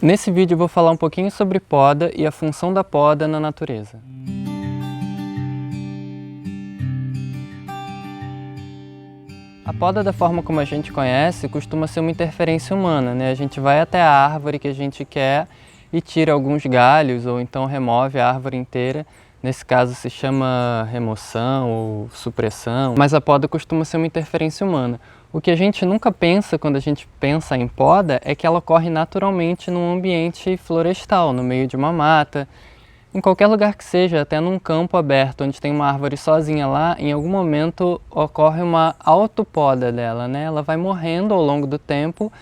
Nesse vídeo eu vou falar um pouquinho sobre poda e a função da poda na natureza. A poda, da forma como a gente conhece, costuma ser uma interferência humana, né? A gente vai até a árvore que a gente quer e tira alguns galhos ou então remove a árvore inteira. Nesse caso se chama remoção ou supressão, mas a poda costuma ser uma interferência humana. O que a gente nunca pensa quando a gente pensa em poda é que ela ocorre naturalmente num ambiente florestal, no meio de uma mata, em qualquer lugar que seja, até num campo aberto, onde tem uma árvore sozinha lá, em algum momento ocorre uma autopoda dela, né? Ela vai morrendo ao longo do tempo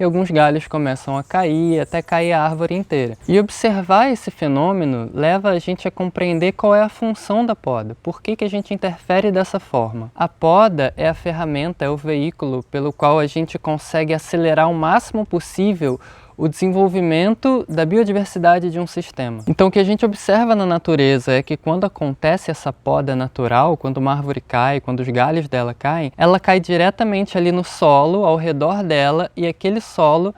e alguns galhos começam a cair, até cair a árvore inteira. E observar esse fenômeno leva a gente a compreender qual é a função da poda, por que a gente interfere dessa forma. A poda é a ferramenta, é o veículo pelo qual a gente consegue acelerar o máximo possível o desenvolvimento da biodiversidade de um sistema. Então o que a gente observa na natureza é que quando acontece essa poda natural, quando uma árvore cai, quando os galhos dela caem, ela cai diretamente ali no solo, ao redor dela, e aquele solo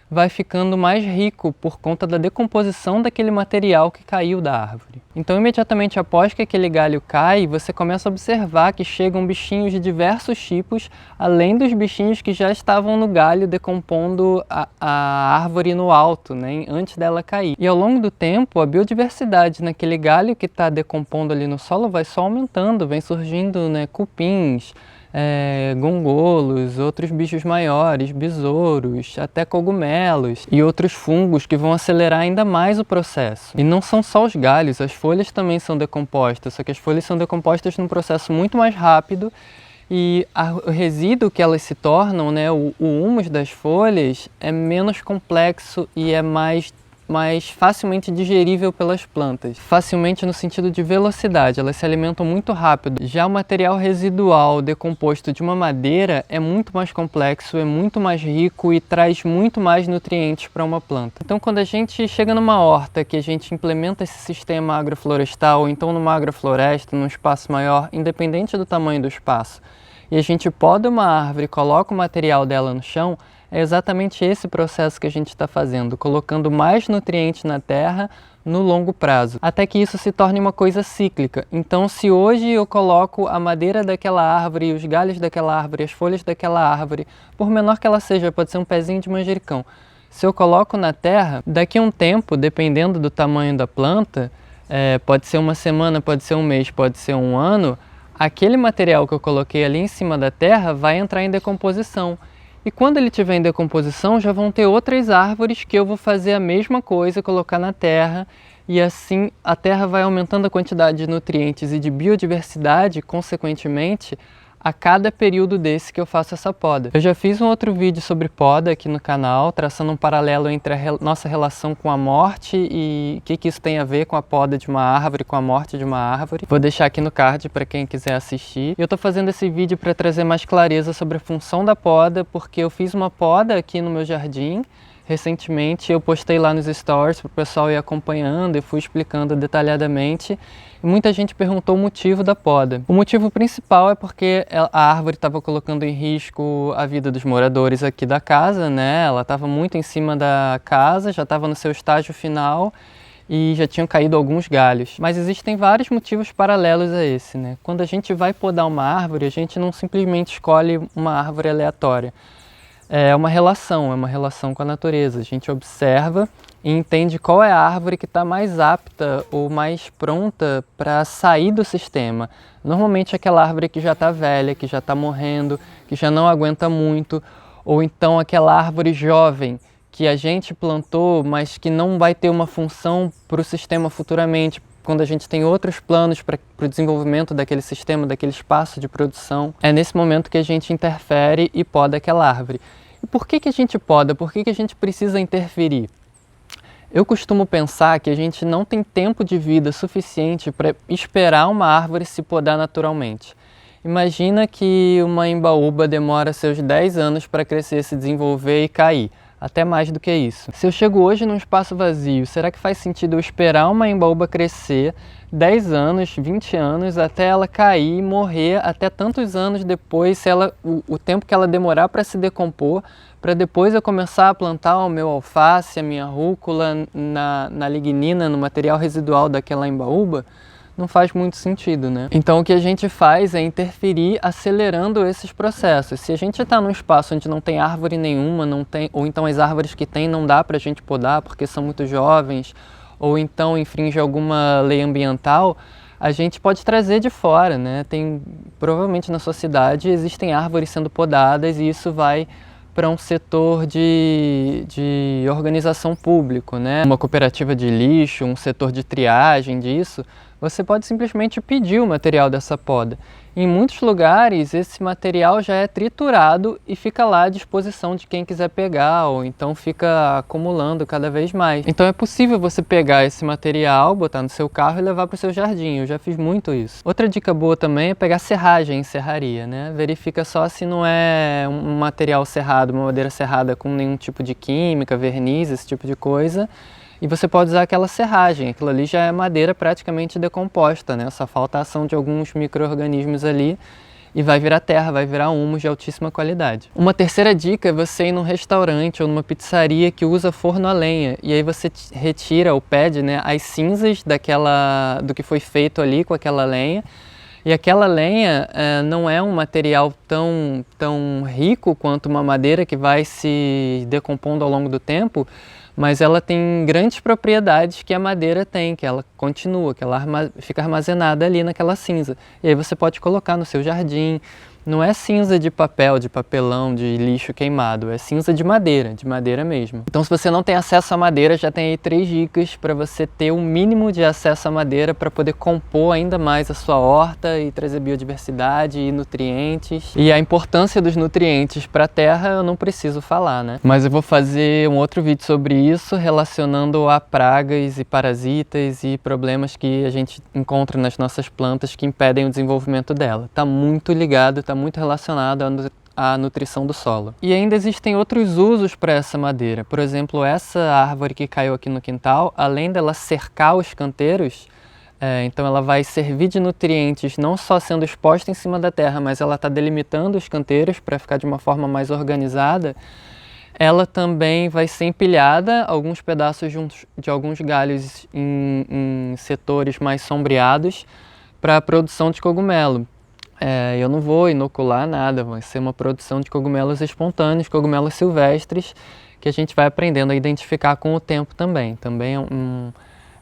vai ficando mais rico por conta da decomposição daquele material que caiu da árvore. Então, imediatamente após que aquele galho cai, você começa a observar que chegam bichinhos de diversos tipos, além dos bichinhos que já estavam no galho decompondo a árvore no alto, né, antes dela cair. E ao longo do tempo, a biodiversidade naquele galho que está decompondo ali no solo vai só aumentando, vem surgindo, né, cupins, gongolos, outros bichos maiores, besouros, até cogumelos e outros fungos que vão acelerar ainda mais o processo. E não são só os galhos, as folhas também são decompostas, só que as folhas são decompostas num processo muito mais rápido e o resíduo que elas se tornam, né, o humus das folhas, é menos complexo e é mais facilmente digerível pelas plantas. Facilmente no sentido de velocidade, elas se alimentam muito rápido. Já o material residual decomposto de uma madeira é muito mais complexo, é muito mais rico e traz muito mais nutrientes para uma planta. Então quando a gente chega numa horta que a gente implementa esse sistema agroflorestal, ou então numa agrofloresta, num espaço maior, independente do tamanho do espaço, e a gente poda uma árvore e coloca o material dela no chão, é exatamente esse processo que a gente está fazendo, colocando mais nutrientes na terra no longo prazo, até que isso se torne uma coisa cíclica. Então, se hoje eu coloco a madeira daquela árvore, os galhos daquela árvore, as folhas daquela árvore, por menor que ela seja, pode ser um pezinho de manjericão, se eu coloco na terra, daqui a um tempo, dependendo do tamanho da planta, pode ser uma semana, pode ser um mês, pode ser um ano, aquele material que eu coloquei ali em cima da terra vai entrar em decomposição. E quando ele estiver em decomposição, já vão ter outras árvores que eu vou fazer a mesma coisa, colocar na terra, e assim a terra vai aumentando a quantidade de nutrientes e de biodiversidade, consequentemente, a cada período desse que eu faço essa poda. Eu já fiz um outro vídeo sobre poda aqui no canal, traçando um paralelo entre a nossa relação com a morte e o que isso tem a ver com a poda de uma árvore, com a morte de uma árvore. Vou deixar aqui no card para quem quiser assistir. Eu estou fazendo esse vídeo para trazer mais clareza sobre a função da poda, porque eu fiz uma poda aqui no meu jardim. Recentemente eu postei lá nos stories para o pessoal ir acompanhando e fui explicando detalhadamente. E muita gente perguntou o motivo da poda. O motivo principal é porque a árvore estava colocando em risco a vida dos moradores aqui da casa, né? Ela estava muito em cima da casa, já estava no seu estágio final e já tinham caído alguns galhos. Mas existem vários motivos paralelos a esse, né? Quando a gente vai podar uma árvore, a gente não simplesmente escolhe uma árvore aleatória. É uma relação com a natureza. A gente observa e entende qual é a árvore que está mais apta ou mais pronta para sair do sistema. Normalmente aquela árvore que já está velha, que já está morrendo, que já não aguenta muito, ou então aquela árvore jovem que a gente plantou, mas que não vai ter uma função para o sistema futuramente, quando a gente tem outros planos para o desenvolvimento daquele sistema, daquele espaço de produção. É nesse momento que a gente interfere e poda aquela árvore. E por que a gente poda? Por que a gente precisa interferir? Eu costumo pensar que a gente não tem tempo de vida suficiente para esperar uma árvore se podar naturalmente. Imagina que uma embaúba demora seus 10 anos para crescer, se desenvolver e cair. até mais do que isso. Se eu chego hoje num espaço vazio, será que faz sentido eu esperar uma embaúba crescer 10 anos, 20 anos, até ela cair e morrer, até tantos anos depois, se ela, o tempo que ela demorar para se decompor, para depois eu começar a plantar o meu alface, a minha rúcula na lignina, no material residual daquela embaúba? Não faz muito sentido, né? Então o que a gente faz é interferir acelerando esses processos. Se a gente está num espaço onde não tem árvore nenhuma, não tem, ou então as árvores que tem não dá para a gente podar porque são muito jovens, ou então infringe alguma lei ambiental, a gente pode trazer de fora, né? Provavelmente na sua cidade existem árvores sendo podadas e isso vai para um setor de organização público, né? Uma cooperativa de lixo, um setor de triagem disso, você pode simplesmente pedir o material dessa poda. Em muitos lugares, esse material já é triturado e fica lá à disposição de quem quiser pegar, ou então fica acumulando cada vez mais. Então é possível você pegar esse material, botar no seu carro e levar para o seu jardim. Eu já fiz muito isso. Outra dica boa também é pegar serragem em serraria, né? Verifica só se não é um material serrado, uma madeira serrada com nenhum tipo de química, verniz, esse tipo de coisa. E você pode usar aquela serragem, aquilo ali já é madeira praticamente decomposta, né? Só falta a ação de alguns micro-organismos ali e vai virar terra, vai virar humus de altíssima qualidade. Uma terceira dica é você ir num restaurante ou numa pizzaria que usa forno a lenha e aí você retira ou pede, né, as cinzas do que foi feito ali com aquela lenha. E aquela lenha não é um material tão rico quanto uma madeira que vai se decompondo ao longo do tempo, mas ela tem grandes propriedades que a madeira tem, que ela continua, que ela fica armazenada ali naquela cinza. E aí você pode colocar no seu jardim. Não é cinza de papel, de papelão, de lixo queimado, é cinza de madeira mesmo. Então se você não tem acesso à madeira, já tem aí 3 dicas para você ter o mínimo de acesso à madeira para poder compor ainda mais a sua horta e trazer biodiversidade e nutrientes. E a importância dos nutrientes para a terra eu não preciso falar, né? Mas eu vou fazer um outro vídeo sobre isso, relacionando a pragas e parasitas e problemas que a gente encontra nas nossas plantas que impedem o desenvolvimento dela. Tá muito ligado, tá muito relacionado à nutrição do solo. E ainda existem outros usos para essa madeira. Por exemplo, essa árvore que caiu aqui no quintal, além dela cercar os canteiros, então ela vai servir de nutrientes não só sendo exposta em cima da terra, mas ela está delimitando os canteiros para ficar de uma forma mais organizada. Ela também vai ser empilhada, alguns pedaços de alguns galhos em setores mais sombreados para a produção de cogumelo. Eu não vou inocular nada, vai ser uma produção de cogumelos espontâneos, cogumelos silvestres, que a gente vai aprendendo a identificar com o tempo também. Também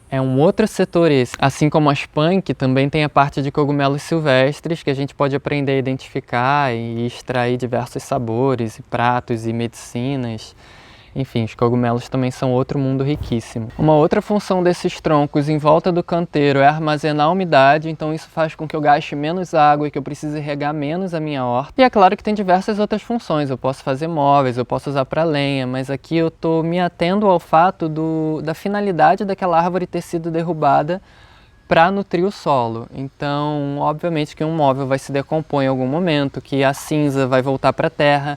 é um outro setor esse. Assim como as punk, também tem a parte de cogumelos silvestres, que a gente pode aprender a identificar e extrair diversos sabores, e pratos e medicinas. Enfim, os cogumelos também são outro mundo riquíssimo. Uma outra função desses troncos em volta do canteiro é armazenar umidade, então isso faz com que eu gaste menos água e que eu precise regar menos a minha horta. E é claro que tem diversas outras funções, eu posso fazer móveis, eu posso usar para lenha, mas aqui eu estou me atendo ao fato da finalidade daquela árvore ter sido derrubada para nutrir o solo. Então, obviamente que um móvel vai se decompor em algum momento, que a cinza vai voltar para a terra,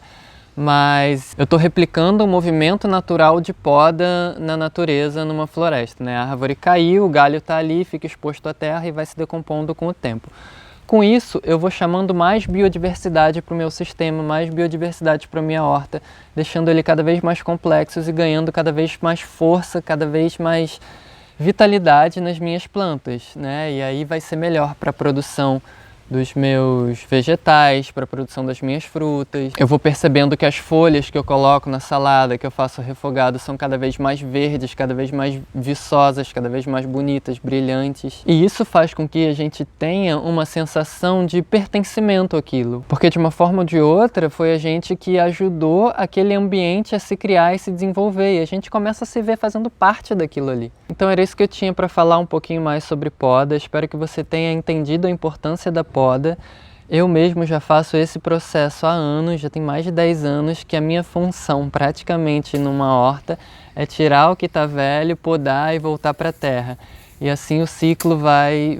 mas eu estou replicando o movimento natural de poda na natureza, numa floresta, né? A árvore caiu, o galho está ali, fica exposto à terra e vai se decompondo com o tempo. Com isso, eu vou chamando mais biodiversidade para o meu sistema, mais biodiversidade para a minha horta, deixando ele cada vez mais complexos e ganhando cada vez mais força, cada vez mais vitalidade nas minhas plantas, né? E aí vai ser melhor para a produção dos meus vegetais, para a produção das minhas frutas. Eu vou percebendo que as folhas que eu coloco na salada, que eu faço refogado, são cada vez mais verdes, cada vez mais viçosas, cada vez mais bonitas, brilhantes. E isso faz com que a gente tenha uma sensação de pertencimento àquilo. Porque de uma forma ou de outra, foi a gente que ajudou aquele ambiente a se criar e se desenvolver. E a gente começa a se ver fazendo parte daquilo ali. Então era isso que eu tinha para falar um pouquinho mais sobre poda. Espero que você tenha entendido a importância da poda. Eu mesmo já faço esse processo há anos, já tem mais de 10 anos que a minha função praticamente numa horta é tirar o que está velho, podar e voltar para a terra. E assim o ciclo vai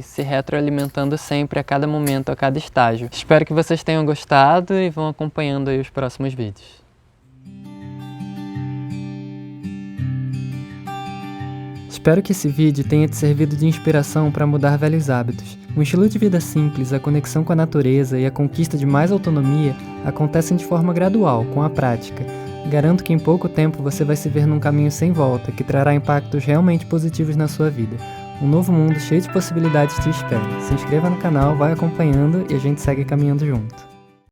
se retroalimentando sempre a cada momento, a cada estágio. Espero que vocês tenham gostado e vão acompanhando aí os próximos vídeos. Espero que esse vídeo tenha te servido de inspiração para mudar velhos hábitos. Um estilo de vida simples, a conexão com a natureza e a conquista de mais autonomia acontecem de forma gradual, com a prática. Garanto que em pouco tempo você vai se ver num caminho sem volta, que trará impactos realmente positivos na sua vida. Um novo mundo cheio de possibilidades te espera. Se inscreva no canal, vai acompanhando e a gente segue caminhando junto.